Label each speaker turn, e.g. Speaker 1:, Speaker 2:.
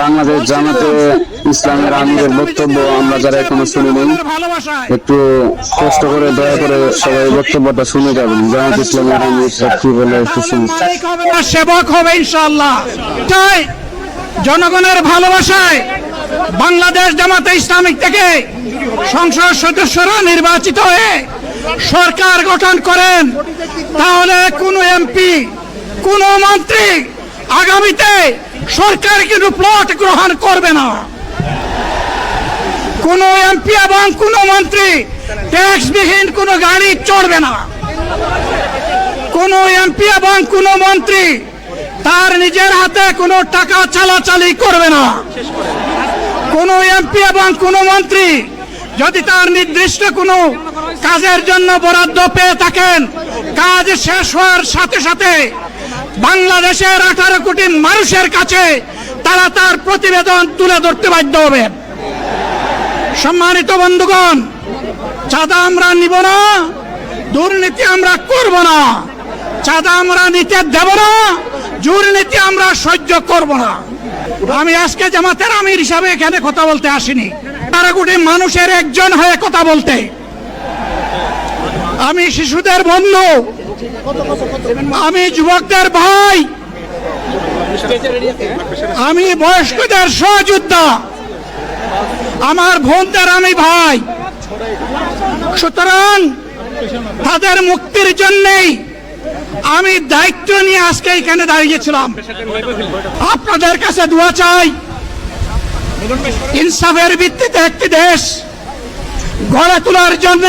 Speaker 1: বাংলাদেশ জামাতে ইসলামের আমিরের বক্তব্য আমরা যারা এখনো শুনিনি, একটু কষ্ট করে দয়া করে সবাই বক্তব্যটা শুনে যাবেন। জামাত ইসলামের আমির কি বলে একটু শুনুন।
Speaker 2: সেবক হবে ইনশাআল্লাহ। তাই জনগণের ভালোবাসায় বাংলাদেশ জামাতে ইসলামিক থেকে সংসদ সদস্যরা নির্বাচিত হয়ে সরকার গঠন করেন, তাহলে কোন এমপি কোন মন্ত্রী আগামীতে সরকার কিন্তু প্লট গ্রহণ করবে না। কোন এমপি এবং কোন মন্ত্রী ট্যাক্সবিহীন কোন গাড়ি চড়বে না। কোন এমপি এবং কোন মন্ত্রী তার নিজের হাতে কোনো টাকা চালাচালি করবে না। কোন এমপি এবং কোন মন্ত্রী যদি তার নির্দিষ্ট কোনো কাজের জন্য বরাদ্দ পেয়ে থাকেন, কাজ শেষ হওয়ার সাথে সাথে বাংলাদেশের 18 কোটি মানুষের কাছে তারা তার প্রতিবেদন তুলে ধরতে বাধ্য হবে। সম্মানিত বন্ধুগণ, চাঁদা আমরা নিব না, দুর্নীতি আমরা করব না, চাঁদা আমরা নিতে দেব না, দুর্নীতি আমরা সহ্য করব না। আমি আজকে জামাতের আমির হিসাবে এখানে কথা বলতে আসিনি, 18 কোটি মানুষের একজন হয়ে কথা বলতে। আমি শিশুদের বন্ধু, আমি যুবকদের ভাই, আমি বয়স্কদের সহযোদ্ধা, আমার বোনদের আমি ভাই। সুতরাং তাদের মুক্তির জন্যই আমি দায়িত্ব নিয়ে আজকে এখানে দাঁড়িয়েছিলাম। আপনাদের কাছে দোয়া চাই, ইনসাফের ভিত্তিতে একটি দেশ গড়ে তোলার জন্য